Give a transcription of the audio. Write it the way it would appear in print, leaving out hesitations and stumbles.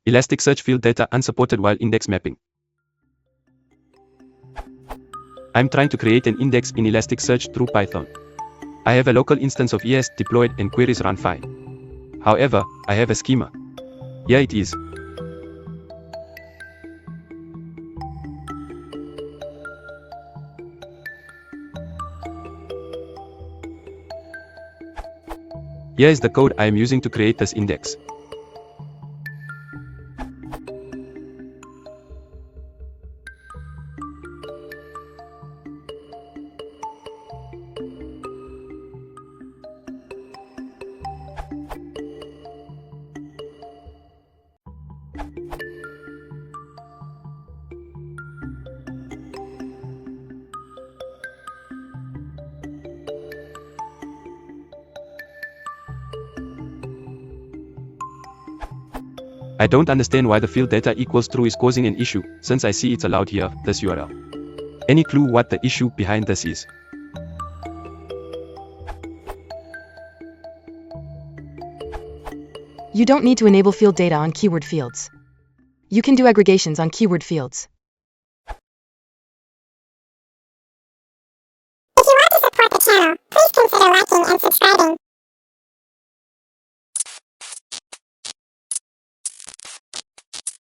Elasticsearch field data unsupported while index mapping. I'm trying to create an index in Elasticsearch through Python. I have a local instance of ES deployed and queries run fine. However, I have a schema. Here it is. Here is the code I am using to create this index. I don't understand why the field data equals true is causing an issue, since I see it's allowed here, this URL. Any clue what the issue behind this is? You don't need to enable field data on keyword fields. You can do aggregations on keyword fields. If you want to support the channel, please consider liking and subscribing.